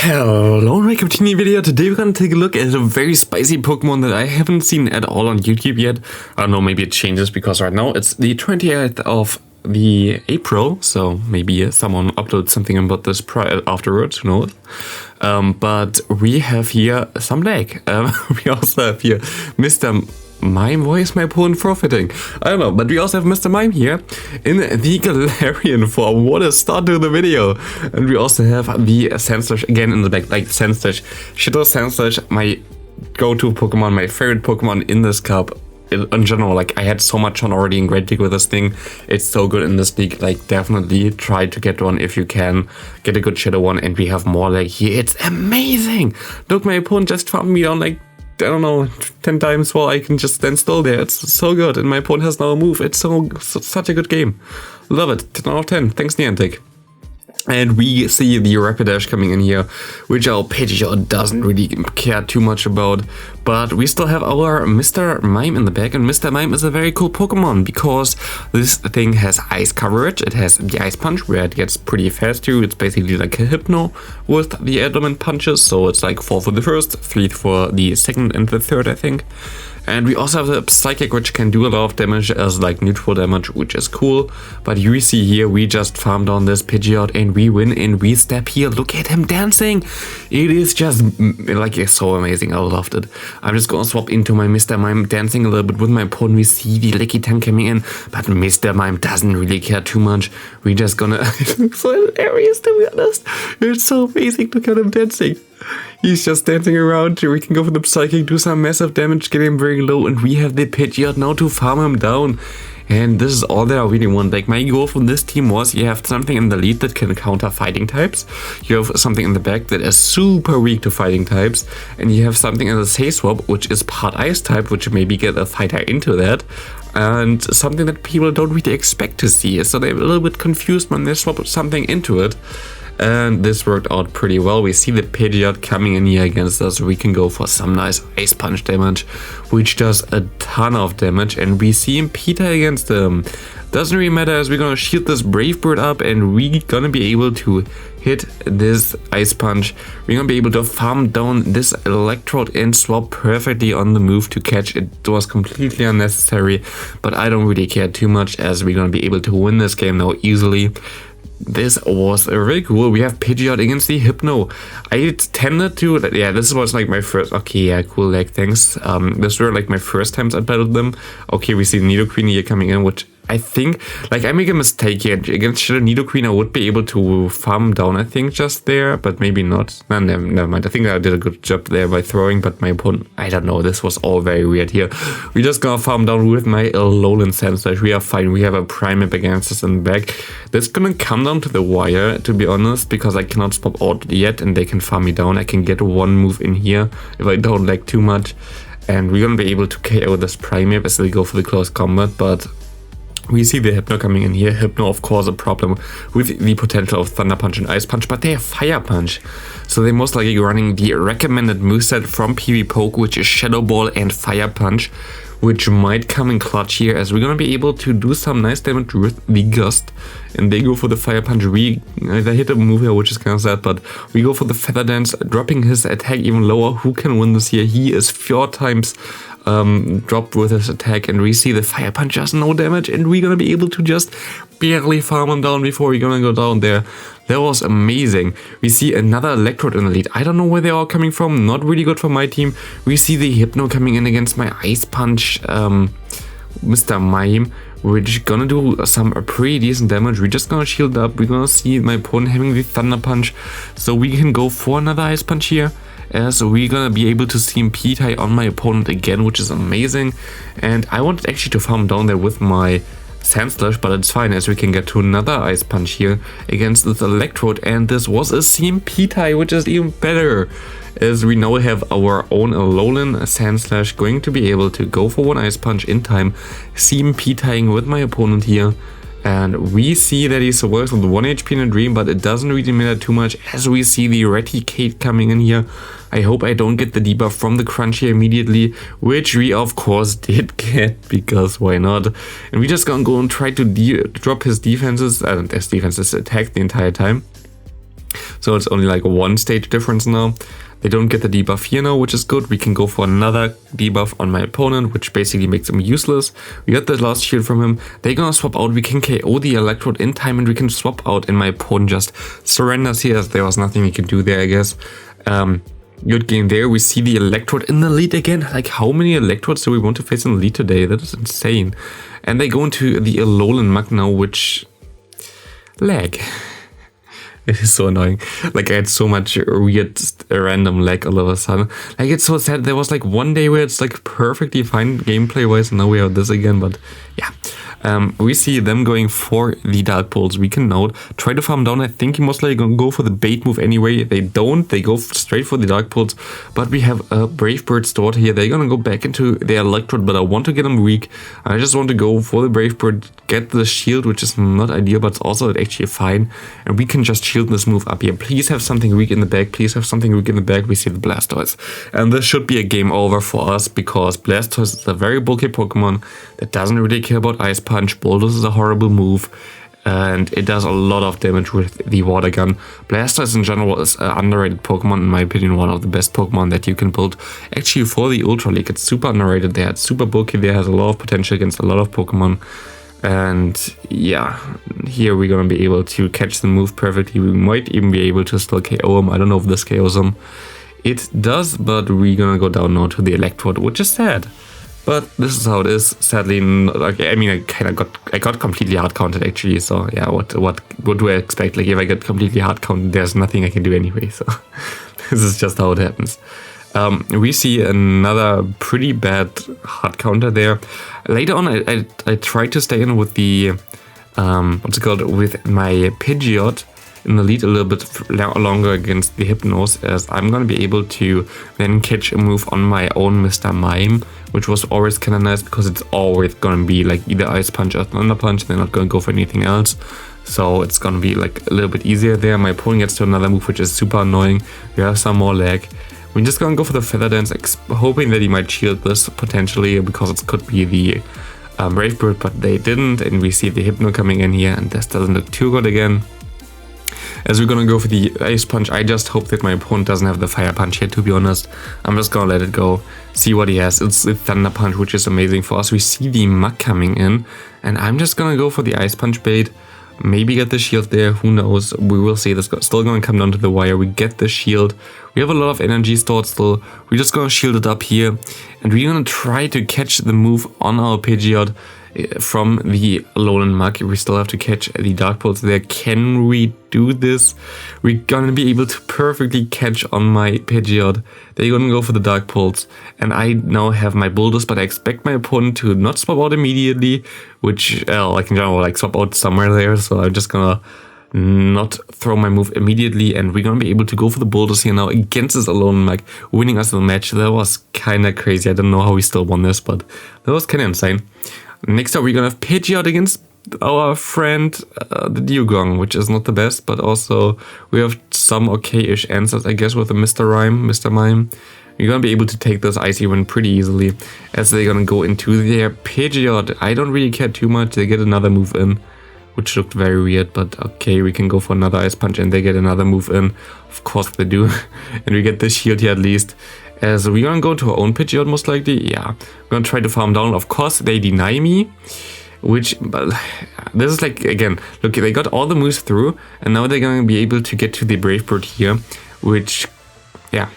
Hello and welcome to a new video. Today we're gonna take a look at a very spicy Pokemon that I haven't seen at all on YouTube yet. I don't know, maybe it changes because right now it's the 28th of the April, so maybe someone uploads something about this afterwards, who knows. But we have here some lag. We also have here Mr. Mime. Why is my opponent forfeiting? I don't know, but we also have Mr. Mime here in the Galarian form. What a start to the video! And we also have the Sandslash again in the back, like Sandslash. Shadow Sandslash, my go-to Pokemon, my favorite Pokemon in this cup. In general, like I had so much fun already in Great League with this thing. It's so good in this league. Like definitely try to get one if you can. Get a good Shadow one, and we have more like here. It's amazing! Look, my opponent just farmed me down like, I don't know, 10 times while I can just stand still there. It's so good, and my opponent has now a move. It's such a good game. Love it. 10 out of 10. Thanks, NiRiain. And we see the Rapidash coming in here, which our Pidgeot doesn't really care too much about. But we still have our Mr. Mime in the back, and Mr. Mime is a very cool Pokemon because this thing has ice coverage. It has the Ice Punch, where it gets pretty fast too. It's basically like a Hypno with the Element punches, so it's like 4 for the first, 3 for the second and the third, I think. And we also have the Psychic, which can do a lot of damage as like neutral damage, which is cool. But you see here, we just farm down this Pidgeot and we win, and we step here. Look at him dancing. It is just like, it's so amazing. I loved it. I'm just gonna swap into my Mr. Mime, dancing a little bit with my opponent. We see the Licky Tongue coming in, but Mr. Mime doesn't really care too much. We just gonna, it's so hilarious to be honest. It's so amazing to get him dancing. He's just dancing around. We can go for the Psychic, do some massive damage, get him very low, and we have the Pidgeot now to farm him down. And this is all that I really want. Like, my goal from this team was you have something in the lead that can counter fighting types. You have something in the back that is super weak to fighting types. And you have something in the Say Swap, which is part ice type, which maybe get a fighter into that. And something that people don't really expect to see. So they're a little bit confused when they swap something into it. And this worked out pretty well. We see the Pidgeot coming in here against us. We can go for some nice Ice Punch damage, which does a ton of damage. And we see him Peter against him. Doesn't really matter, as we're gonna shield this Brave Bird up, and we're gonna be able to hit this Ice Punch. We're gonna be able to farm down this Electrode and swap perfectly on the move to catch. It was completely unnecessary, but I don't really care too much, as we're gonna be able to win this game now easily. This was really cool. We have Pidgeot against the Hypno. I tended to, yeah, this was like my first, okay, yeah, cool, like, thanks. This were like my first times I battled them. Okay, we see Nidoqueen here coming in, which I think, like, I make a mistake here. Against Shadow Nidoqueen, I would be able to farm down, I think, just there, but maybe not. No, never mind. I think I did a good job there by throwing, but my opponent, I don't know. This was all very weird here. We're just gonna farm down with my Alolan Sandslash. We are fine. We have a Primeape against us in the back. That's gonna come down to the wire, to be honest, because I cannot swap out yet, and they can farm me down. I can get one move in here if I don't lag too much, and we're gonna be able to KO this Primeape as we go for the close combat, but we see the Hypno coming in here. Hypno, of course, a problem with the potential of Thunder Punch and Ice Punch, but they have Fire Punch. So they're most likely running the recommended moveset from PvPoke, which is Shadow Ball and Fire Punch, which might come in clutch here, as we're gonna be able to do some nice damage with the Gust. And they go for the Fire Punch. They hit a move here, which is kind of sad, but we go for the Feather Dance, dropping his attack even lower. Who can win this here? He is 4 times dropped with his attack, and we see the Fire Punch does no damage, and we're gonna be able to just barely farm him down before we're gonna go down there. That was amazing. We see another Electrode in the lead. I don't know where they're all coming from. Not really good for my team. We see the Hypno coming in against my Ice Punch Mr. Mime, which is gonna do some pretty decent damage. We're just gonna shield up. We're gonna see my opponent having the Thunder Punch, so we can go for another Ice Punch here, as we're gonna be able to see him P-tie on my opponent again, which is amazing. And I wanted actually to farm down there with my Sandslash, but it's fine, as we can get to another Ice Punch here against this Electrode, and this was a CMP tie, which is even better, as we now have our own Alolan Sandslash going to be able to go for one Ice Punch in time, CMP tying with my opponent here. And we see that he survives with 1 HP in a dream, but it doesn't really matter too much, as we see the Raticate coming in here. I hope I don't get the debuff from the crunch here immediately, which we of course did get, because why not? And we just gonna go and try to drop his defenses, his defenses attack the entire time. So it's only like 1 stage difference now. They don't get the debuff here now, which is good. We can go for another debuff on my opponent, which basically makes him useless. We got the last shield from him. They're gonna swap out. We can KO the Electrode in time, and we can swap out, and my opponent just surrenders here, as there was nothing we could do there, I guess. Good game there. We see the Electrode in the lead again. Like, how many Electrodes do we want to face in the lead today? That is insane. And they go into the Alolan Mug now, which... lag. It is so annoying. Like, I had so much weird random lag all of a sudden. Like, it's so sad. There was like one day where it's like perfectly fine gameplay wise, and now we have this again. But yeah, we see them going for the Dark Pulse. We can now try to farm down. I think he most likely gonna go for the bait move anyway. They don't. They go straight for the Dark Pulse. But we have a Brave Bird stored here. They're gonna go back into their Electrode, but I want to get them weak. I just want to go for the Brave Bird, get the shield, which is not ideal, but it's also actually fine. And we can just shield this move up here. Please have something weak in the back. Please have something weak in the back. We see the Blastoise. And this should be a game over for us, because Blastoise is a very bulky Pokemon that doesn't really care about Ice Punch. BULLDOZE is a horrible move, and it does a lot of damage with the Water Gun. Blastoise in general is an underrated Pokemon, in my opinion, one of the best Pokemon that you can build. Actually, for the Ultra League, it's super underrated there. It's super bulky there, has a lot of potential against a lot of Pokemon. And yeah, here we're gonna be able to catch the move perfectly. We might even be able to still KO him. I don't know if this KOs him. It does, but we're gonna go down now to the Electrode, which is sad. But this is how it is. Sadly, I mean, I got completely hard counted actually. So yeah, what do I expect? Like, if I get completely hard counted, there's nothing I can do anyway. So this is just how it happens. We see another pretty bad hard counter there. Later on, I tried to stay in with the what's it called, with my Pidgeot in the lead a little bit longer against the Hypnos, as I'm going to be able to then catch a move on my own Mr. Mime, which was always kind of nice, because it's always going to be like either Ice Punch or Thunder Punch. They're not going to go for anything else. So it's going to be like a little bit easier there. My opponent gets to another move, which is super annoying. We have some more lag. We're just going to go for the Feather Dance, hoping that he might shield this potentially, because it could be the Brave Bird, but they didn't. And we see the Hypno coming in here, and this doesn't look too good again. As we're gonna go for the Ice Punch, I just hope that my opponent doesn't have the Fire Punch here, to be honest. I'm just gonna let it go, see what he has. It's the Thunder Punch, which is amazing for us. We see the Mug coming in, and I'm just gonna go for the Ice Punch bait. Maybe get the shield there, who knows. We will see. This is still going to come down to the wire. We get the shield. We have a lot of energy stored still. We're just going to shield it up here, and we're going to try to catch the move on our Pidgeot from the Alolan Mug. We still have to catch the Dark Pulse there. Can we do this? We're gonna be able to perfectly catch on my Pidgeot. They're gonna go for the Dark Pulse, and I now have my BULLDOZE, but I expect my opponent to not swap out immediately, which like in general, like swap out somewhere there. So I'm just gonna not throw my move immediately, and we're gonna be able to go for the BULLDOZE here now against this Alolan Mug, winning us the match. That was kind of crazy. I don't know how we still won this, but that was kind of insane. Next up, we're gonna have Pidgeot against our friend the Dugong, which is not the best, but also we have some okay-ish answers, I guess, with the Mr. Mime. We're gonna be able to take this Icy win pretty easily, as they're gonna go into their Pidgeot. I don't really care too much. They get another move in, which looked very weird, but okay, we can go for another Ice Punch, and they get another move in. Of course they do. And we get this shield here at least. As we're gonna go to our own Pidgeot most likely. Yeah, we're gonna try to farm down. Of course they deny me, which, but this is like, again, look, they got all the moves through, and now they're gonna be able to get to the Brave Bird here, which, yeah,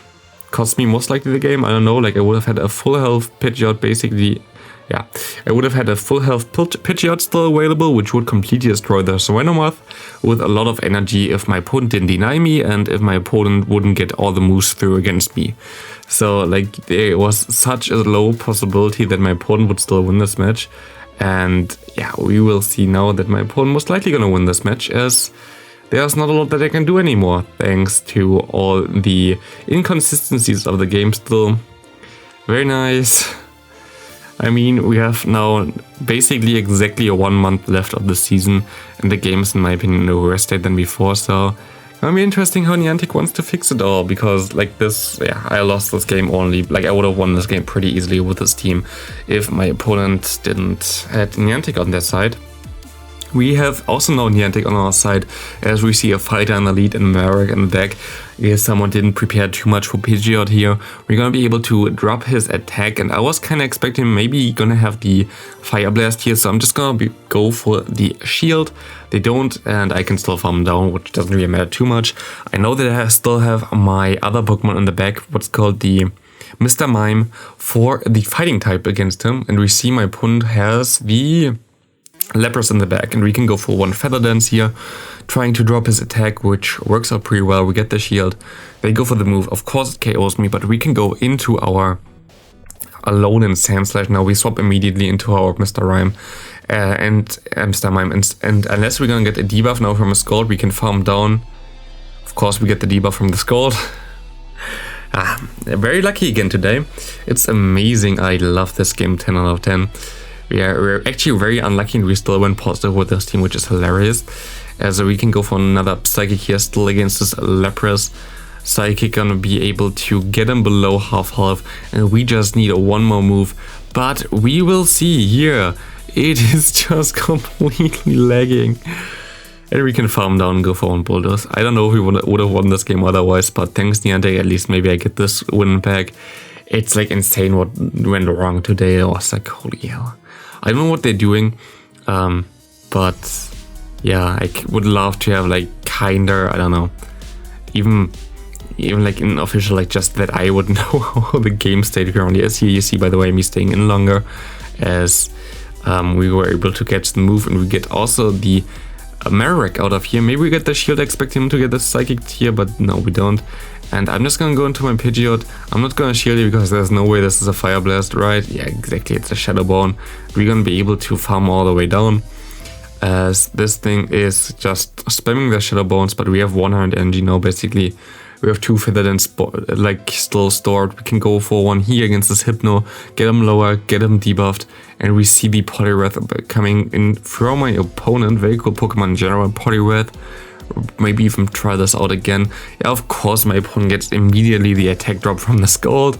cost me most likely the game. I don't know, like I would have had a full health Pidgeot basically. Yeah, I would have had a full health Pidgeot still available, which would completely destroy the Serenomoth with a lot of energy if my opponent didn't deny me, and if my opponent wouldn't get all the moves through against me. So like, there was such a low possibility that my opponent would still win this match. And yeah, we will see now that my opponent most likely gonna win this match, as there's not a lot that I can do anymore, thanks to all the inconsistencies of the game still. Very nice. I mean, we have now basically exactly a 1 month left of the season, and the game is, in my opinion, in a worse state than before, so gonna be interesting how Niantic wants to fix it all, because like this, yeah, I lost this game only, like I would have won this game pretty easily with this team if my opponent didn't had Niantic on their side. We have also no Niantic on our side, as we see a fighter in the lead and Marek in the deck. If someone didn't prepare too much for Pidgeot here, we're gonna be able to drop his attack, and I was kinda expecting maybe gonna have the Fire Blast here, so I'm just gonna go for the shield. They don't, and I can still farm down, which doesn't really matter too much. I know that I still have my other Pokemon in the back, what's called the Mr. Mime, for the fighting type against him, and we see my opponent has the Lapras in the back, and we can go for one Feather Dance here, trying to drop his attack, which works out pretty well. We get the shield, they go for the move, of course it KOs me, but we can go into our Alone in Sandslash. Now we swap immediately into our Mr. Mime and unless we're gonna get a debuff now from a Scald, we can farm down. Of course we get the debuff from the Scald. Very lucky again today. It's amazing. I love this game, 10 out of 10. We're actually very unlucky, and we still went positive with this team, which is hilarious. As we can go for another Psychic here, still against this Lapras. Psychic gonna be able to get him below half health, and we just need one more move. But we will see here, it is just completely lagging. And we can farm down and go for one Bulldoze. I don't know if we would have won this game otherwise, but thanks Niantic, at least maybe I get this win back. It's like insane what went wrong today. I was like, holy hell. I don't know what they're doing, but yeah, I would love to have like kinder, I don't know, even like an official, like just that I would know how the game state currently is. Here you see, by the way, me staying in longer, as we were able to catch the move, and we get also the Marek out of here. Maybe we get the shield, expect him to get the Psychic here, but no, we don't. And I'm just gonna go into my Pidgeot. I'm not gonna shield you because there's no way this is a Fire Blast, right? Yeah, exactly, it's a Shadow Bone. We're gonna be able to farm all the way down, as this thing is just spamming the Shadow Bones, but we have 100 energy now, basically. We have 2 Feather Dance like still stored. We can go for one here against this Hypno, get him lower, get him debuffed, and we see the Poliwrath coming in from my opponent. Very cool Pokemon in general, Poliwrath. Maybe even try this out again. Yeah, of course my opponent gets immediately the attack drop from the Scald,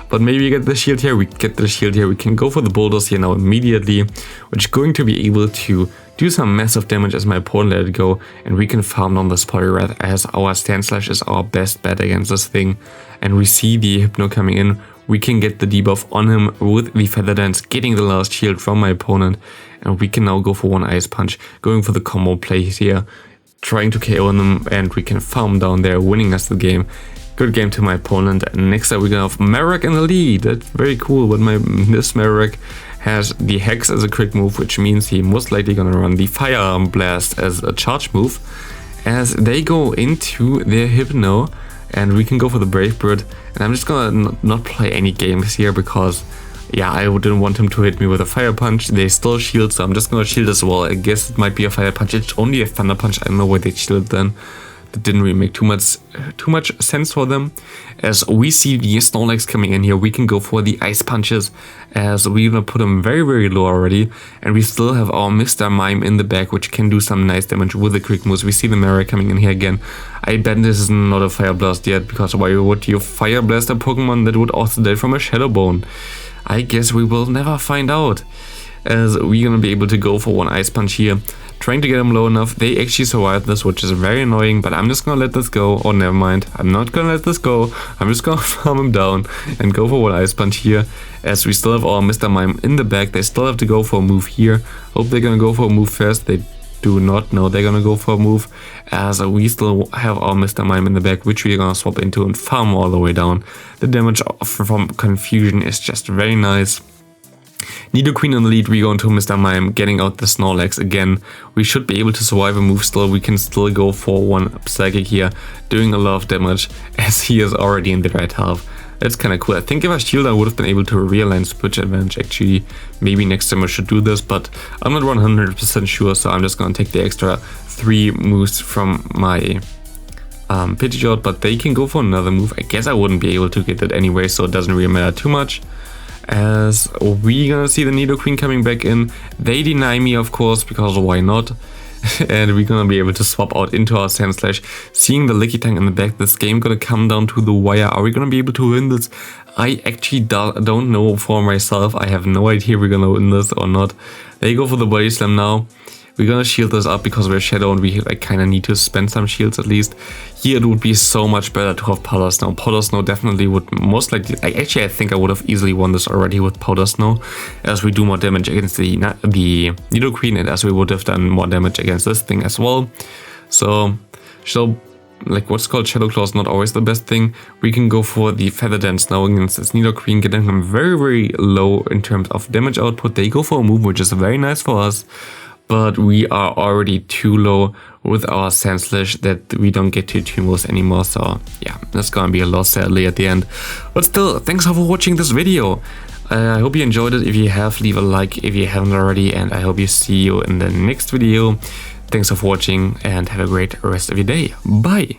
but maybe we get the shield here. We get the shield here. We can go for the Bulldoze here now immediately, which is going to be able to do some massive damage as my opponent let it go, and we can farm down this Poliwrath, as our Sandslash is our best bet against this thing. And we see the Hypno coming in. We can get the debuff on him with the Feather Dance, getting the last shield from my opponent, and we can now go for one Ice Punch, going for the combo play here, trying to KO them, and we can farm down there, winning us the game. Good game to my opponent. And next up we're gonna have Marek in the lead. That's very cool, but this Marek has the Hex as a quick move, which means he most likely gonna run the Fire Blast as a charge move, as they go into their Hypno, and we can go for the Brave Bird. And I'm just gonna not play any games here, because yeah, I didn't want him to hit me with a Fire Punch. They still shield, so I'm just gonna shield as well. I guess it might be a Fire Punch. It's only a Thunder Punch. I don't know why they shielded then. That didn't really make too much sense for them. As we see the Snorlax coming in here, we can go for the Ice Punches, as we're gonna put him very, very low already. And we still have our Mr. Mime in the back, which can do some nice damage with the quick moves. We see the Marek coming in here again. I bet this is not a Fire Blast yet, because why would you Fire Blast a Pokemon that would also die from a Shadow Bone? I guess we will never find out, as we're gonna be able to go for one Ice Punch here, trying to get him low enough. They actually survived this, which is very annoying, but I'm just gonna let this go. Oh, never mind, I'm not gonna let this go. I'm just gonna farm him down and go for one Ice Punch here, as we still have our Mr. Mime in the back. They still have to go for a move here. Hope they're gonna go for a move first. They do not know they're gonna go for a move, as we still have our Mr. Mime in the back, which we're gonna swap into and farm all the way down. The damage from Confusion is just very nice. Nidoqueen in the lead, we go into Mr. Mime, getting out the Snorlax again. We should be able to survive a move still. We can still go for one Psychic here, doing a lot of damage, as he is already in the right half. That's kind of cool. I think if I shield, I would have been able to realign Switch Advantage actually. Maybe next time I should do this, but I'm not 100% sure, so I'm just gonna take the extra 3 moves from my Pidgeot, but they can go for another move. I guess I wouldn't be able to get it anyway, so it doesn't really matter too much. As we're gonna see the Nidoqueen coming back in. They deny me, of course, because why not? And we're gonna be able to swap out into our Sandslash. Seeing the Lickitung in the back, this game gonna come down to the wire. Are we gonna be able to win this? I actually don't know for myself. I have no idea we're gonna win this or not. They go for the Body Slam now. We're gonna shield this up because we're Shadow and we like kind of need to spend some shields at least. Here it would be so much better to have Powder Snow. Powder Snow definitely would most likely... Actually, I think I would have easily won this already with Powder Snow, as we do more damage against the Nidoqueen and as we would have done more damage against this thing as well. So, like what's called Shadow Claw is not always the best thing. We can go for the Feather Dance now against this Nidoqueen, getting him very, very low in terms of damage output. They go for a move, which is very nice for us, but we are already too low with our Sandslash that we don't get to 2 moves anymore. So yeah, that's gonna be a loss sadly at the end. But still, thanks for watching this video. I hope you enjoyed it. If you have, leave a like if you haven't already, and I hope you see you in the next video. Thanks for watching and have a great rest of your day. Bye!